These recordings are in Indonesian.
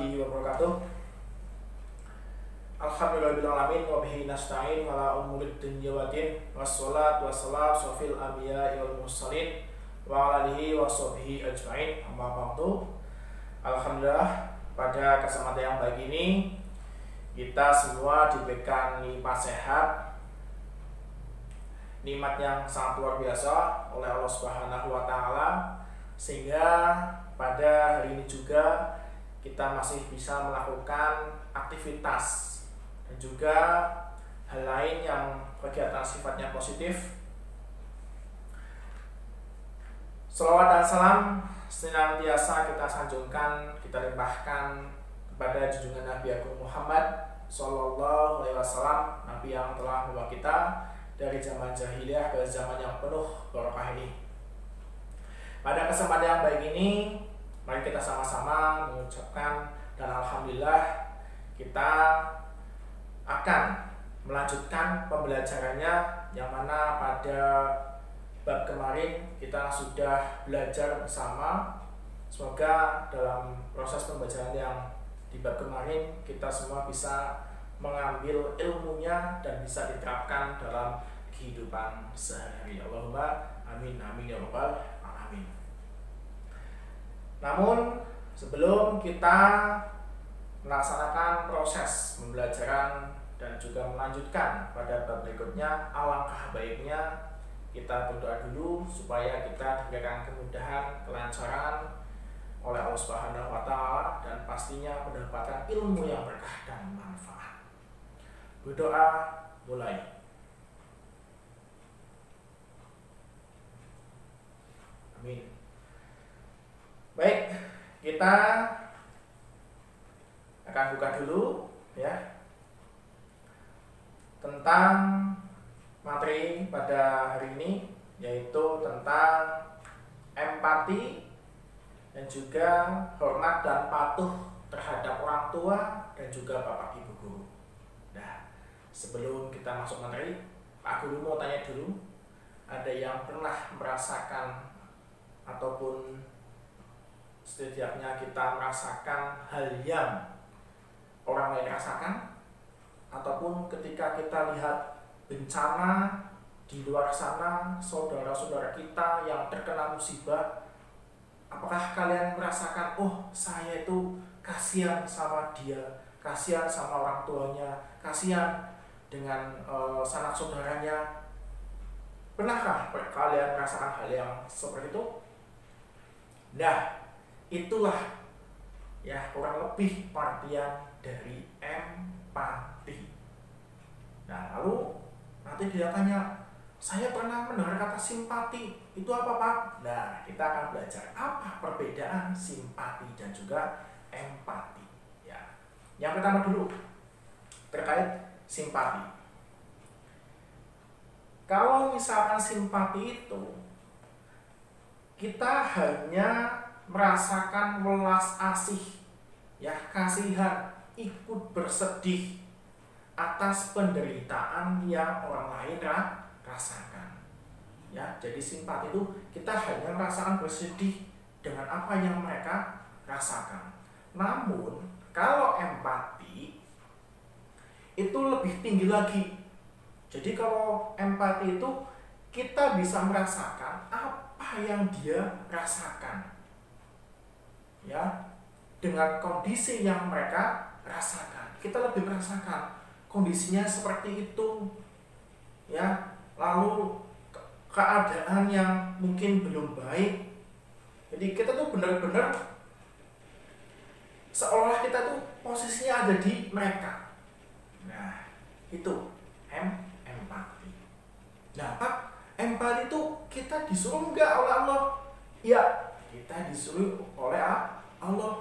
warahmatullahi wabarakatuh. Alhamdulillahirabbil wa bihi nasta'in ala umurid dunya waddin wassalatu wassalamu sofil anbiya'i wal mursalin wa ala alihi wa sahbihi ajma'in. Amma ba'du. Alhamdulillah, pada kesempatan yang baik ini kita semua diberikan nikmat sehat, nikmat yang sangat luar biasa oleh Allah Subhanahu wa taala, sehingga pada hari ini juga kita masih bisa melakukan aktivitas dan juga hal lain yang kegiatan sifatnya positif. Shalawat dan salam senantiasa kita sanjungkan, kita limpahkan kepada junjungan Nabi Agung Muhammad Sallallahu Alaihi Wasallam, Nabi yang telah membawa kita dari zaman jahiliyah ke zaman yang penuh barokah ini. Pada kesempatan yang baik ini, mari kita sama-sama mengucapkan dan alhamdulillah kita akan melanjutkan pembelajarannya, yang mana pada bab kemarin kita sudah belajar bersama. Semoga dalam proses pembelajaran yang di bab kemarin kita semua bisa mengambil ilmunya dan bisa diterapkan dalam kehidupan sehari-hari. Allahumma amin amin ya rabbal alamin. Namun sebelum kita melaksanakan proses pembelajaran dan juga melanjutkan pada bab berikutnya, alangkah baiknya kita berdoa dulu supaya kita diberikan kemudahan, kelancaran oleh Allah Subhanahu wa taala, dan pastinya mendapatkan ilmu yang berkah dan manfaat. Berdoa mulai. Amin. Baik, kita akan buka dulu ya tentang materi pada hari ini, yaitu tentang empati dan juga hormat dan patuh terhadap orang tua dan juga bapak ibu guru. Nah, sebelum kita masuk materi, Pak Guru mau tanya dulu, ada yang pernah merasakan ataupun setidaknya kita merasakan hal yang orang lain rasakan, ataupun ketika kita lihat bencana di luar sana, saudara-saudara kita yang terkena musibah, apakah kalian merasakan, oh saya itu kasihan sama dia, kasihan sama orang tuanya, kasihan dengan sanak saudaranya? Pernahkah kalian merasakan hal yang seperti itu? Nah, itulah ya kurang lebih pengertian dari empati. Nah, lalu nanti dia tanya, saya pernah mendengar kata simpati, itu apa Pak? Nah, kita akan belajar apa perbedaan simpati dan juga empati ya. Yang pertama dulu terkait simpati. Kalau misalkan simpati itu kita hanya merasakan welas asih ya, kasihan, ikut bersedih atas penderitaan yang orang lain rasakan ya. Jadi simpati itu kita hanya merasakan bersedih dengan apa yang mereka rasakan. Namun kalau empati itu lebih tinggi lagi. Jadi kalau empati itu kita bisa merasakan apa yang dia rasakan ya, dengan kondisi yang mereka rasakan. Kita lebih merasakan kondisinya seperti itu ya, lalu keadaan yang mungkin belum baik. Jadi kita tuh benar-benar seolah kita tuh posisinya ada di mereka. Nah, itu empati. Nah, Pak, empati itu kita disuruh enggak oleh Allah? Ya, kita disuruh oleh Allah.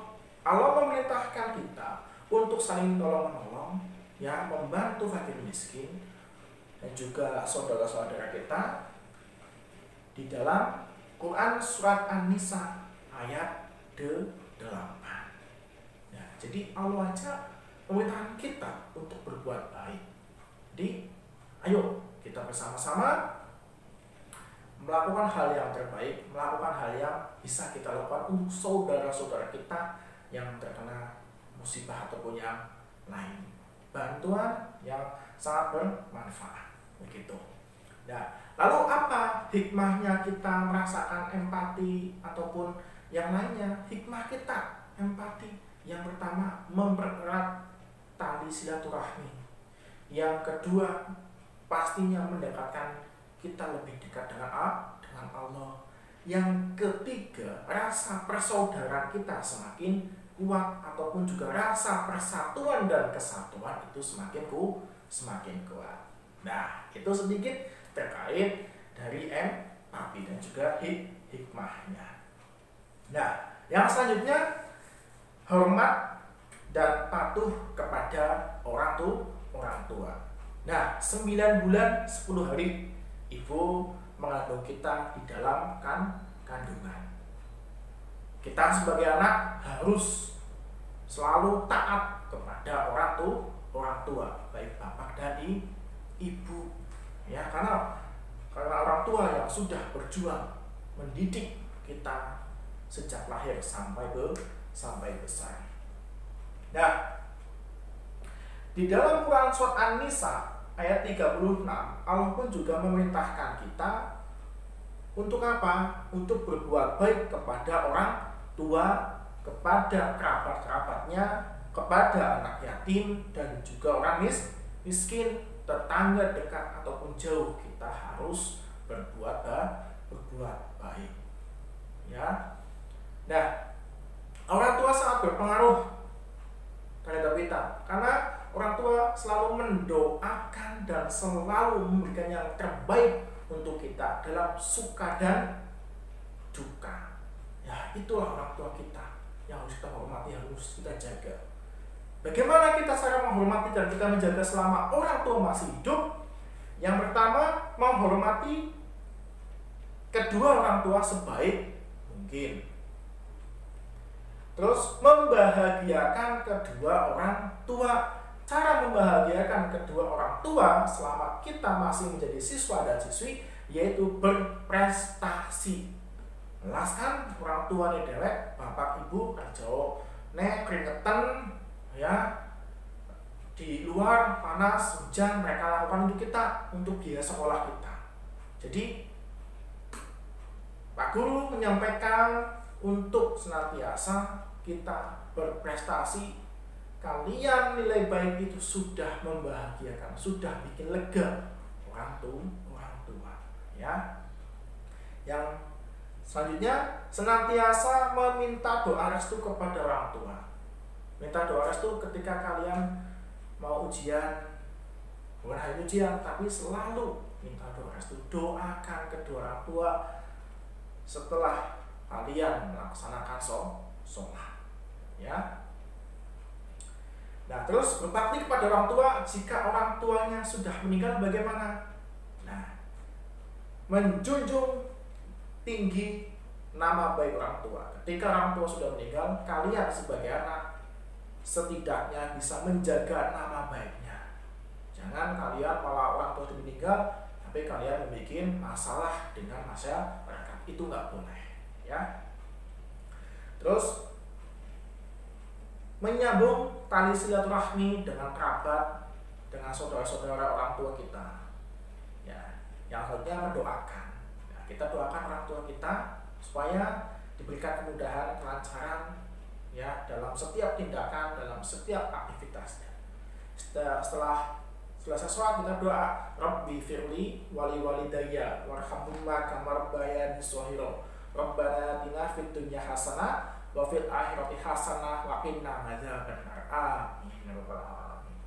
Allah memerintahkan kita untuk saling tolong-menolong ya, membantu fakir miskin dan juga saudara-saudara kita di dalam Quran surat An-Nisa ayat 8. Ya, jadi Allah aja memerintahkan kita untuk berbuat baik. Jadi ayo kita bersama-sama melakukan hal yang terbaik, melakukan hal yang bisa kita lakukan untuk saudara-saudara kita yang terkena musibah ataupun yang lain. Bantuan yang sangat bermanfaat begitu. Nah, lalu apa hikmahnya kita merasakan empati ataupun yang lainnya? Hikmah kita empati yang pertama mempererat tali silaturahmi. Yang kedua pastinya mendekatkan kita lebih dekat dengan Allah. Yang ketiga, rasa persaudaraan kita semakin kuat ataupun juga rasa persatuan dan kesatuan itu semakin kuat. Nah, itu sedikit terkait dari empati dan juga hikmahnya. Nah, yang selanjutnya hormat dan patuh kepada orang tua. Nah, 9 bulan 10 hari ibu mengandung kita di dalam kandungan. Kita sebagai anak harus selalu taat kepada orang tua, baik bapak dan ibu. Ya, karena orang tua yang sudah berjuang mendidik kita sejak lahir sampai besar. Nah, di dalam Quran surat An-Nisa ayat 36, Allah pun juga memerintahkan kita untuk apa? Untuk berbuat baik kepada orang tua, kepada kerabat-kerabatnya, kepada anak yatim dan juga orang miskin, tetangga dekat ataupun jauh, kita harus berbuat baik. Ya. Nah, orang tua sangat berpengaruh terhadap kita karena orang tua selalu mendoakan dan selalu memberikan yang terbaik untuk kita dalam suka dan duka. Ya, itulah orang tua kita yang harus kita hormati, harus kita jaga. Bagaimana kita cara menghormati dan kita menjaga selama orang tua masih hidup? Yang pertama, menghormati kedua orang tua sebaik mungkin. Terus membahagiakan kedua orang tua. Cara membahagiakan kedua orang tua selama kita masih menjadi siswa dan siswi yaitu berprestasi. Melaskan orang tua nih dewek, bapak ibu kerja nek keringetan ya di luar panas hujan mereka lakukan untuk kita, untuk biaya sekolah kita. Jadi Pak Guru menyampaikan untuk senantiasa kita berprestasi. Kalian nilai baik itu sudah membahagiakan, sudah bikin lega orang tua, ya. Yang selanjutnya senantiasa meminta doa restu kepada orang tua. Minta doa restu ketika kalian mau ujian, bukan hanya ujian, tapi selalu minta doa restu. Doakan kedua orang tua setelah kalian melaksanakan sholat, ya. Nah, terus berbakti kepada orang tua jika orang tuanya sudah meninggal bagaimana? Nah, menjunjung tinggi nama baik orang tua. Ketika orang tua sudah meninggal, kalian sebagai anak setidaknya bisa menjaga nama baiknya. Jangan kalian malah orang tua itu meninggal, tapi kalian membuat masalah dengan masyarakat. Itu nggak boleh, ya. Terus menyambung tali silaturahmi dengan kerabat, dengan saudara-saudara orang tua kita. Ya, yang selanjutnya mendoakan. Ya, kita doakan orang tua kita supaya diberikan kemudahan, kelancaran, ya dalam setiap tindakan, dalam setiap aktivitasnya. Setelah selesai sholat kita doa, Rabbi firli wali walidayya warhamhuma kama rabbayani shaghira. Rabbana atina fid dunya hasanah wa fil akhirati hasanah wa qina adzabannar. Amin ya rabbal alamin.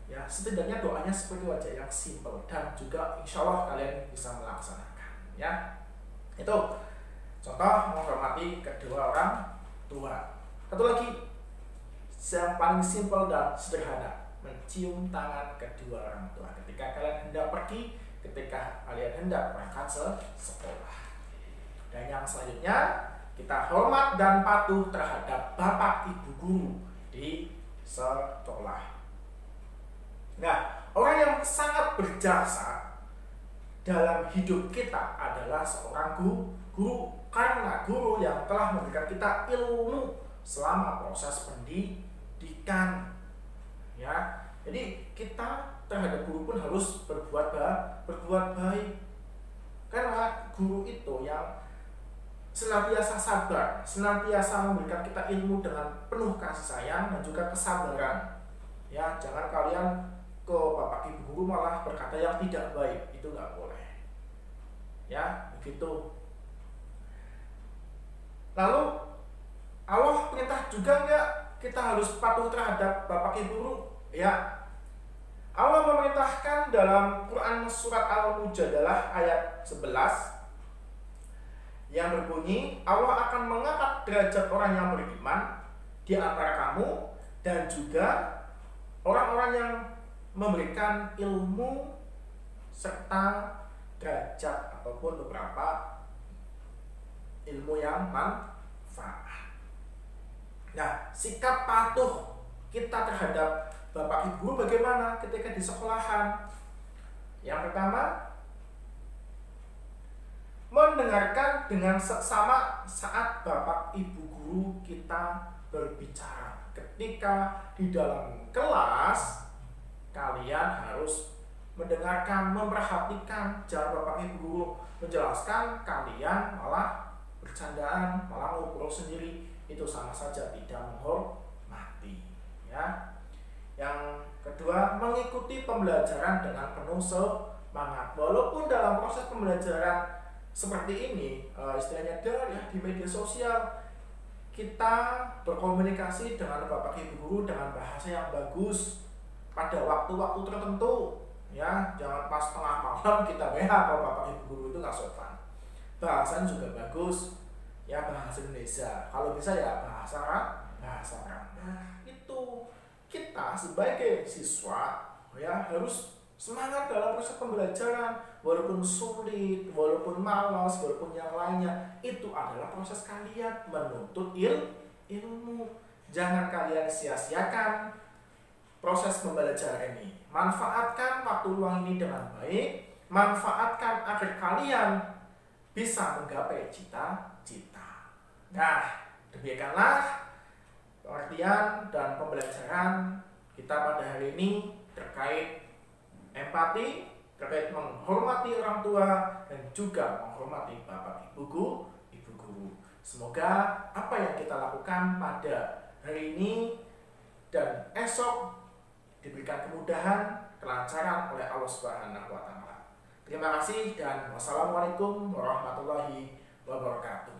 Ya, setidaknya doanya seperti wajah yang simpel dan juga insyaallah kalian bisa melaksanakan, ya. Itu contoh menghormati kedua orang tua. Satu lagi yang paling simpel dan sederhana, mencium tangan kedua orang tua ketika kalian hendak pergi, ketika kalian hendak berangkat sekolah. Dan yang selanjutnya, kita hormat dan patuh terhadap bapak ibu guru di sekolah. Nah, orang yang sangat berjasa dalam hidup kita adalah seorang guru, karena guru yang telah memberikan kita ilmu selama proses pendidikan. Ya, jadi kita terhadap guru pun harus berbuat baik, karena guru itu yang senantiasa sabar, senantiasa memberikan kita ilmu dengan penuh kasih sayang dan juga kesabaran. Ya, jangan kalian ke bapak ibu guru malah berkata yang tidak baik, itu nggak boleh. Ya, begitu. Lalu Allah perintah juga nggak kita harus patuh terhadap bapak ibu guru? Ya, Allah memerintahkan dalam Quran surat Al-Mujadalah ayat 11 yang berbunyi, Allah akan mengangkat derajat orang yang beriman di antara kamu dan juga orang-orang yang memberikan ilmu serta derajat ataupun beberapa ilmu yang manfaat. Nah, sikap patuh kita terhadap bapak ibu bagaimana ketika di sekolahan? Yang pertama, mendengarkan dengan seksama saat bapak ibu guru kita berbicara. Ketika di dalam kelas, kalian harus mendengarkan, memperhatikan. Jangan bapak ibu guru menjelaskan, kalian malah bercandaan, malah ngobrol sendiri. Itu sama saja tidak menghormati. Ya. Yang kedua, mengikuti pembelajaran dengan penuh semangat. Walaupun dalam proses pembelajaran seperti ini, istilahnya di media sosial, kita berkomunikasi dengan bapak ibu guru dengan bahasa yang bagus pada waktu-waktu tertentu. Ya, jangan pas tengah malam kita WA kalau bapak ibu guru, itu nggak sopan. Bahasanya juga bagus, ya bahasa Indonesia. Kalau bisa ya bahasa Arab. Nah, itu kita sebagai siswa ya harus semangat dalam proses pembelajaran, walaupun sulit, walaupun malas, walaupun yang lainnya, itu adalah proses kalian menuntut ilmu. Jangan kalian sia-siakan proses pembelajaran ini. Manfaatkan waktu luang ini dengan baik, manfaatkan agar kalian bisa menggapai cita-cita. Nah, demikianlah pengertian dan pembelajaran kita pada hari ini terkait empati, terkait menghormati orang tua dan juga menghormati bapak ibu guru. Semoga apa yang kita lakukan pada hari ini dan esok diberikan kemudahan, kelancaran oleh Allah Subhanahu wa taala. Terima kasih dan wassalamualaikum warahmatullahi wabarakatuh.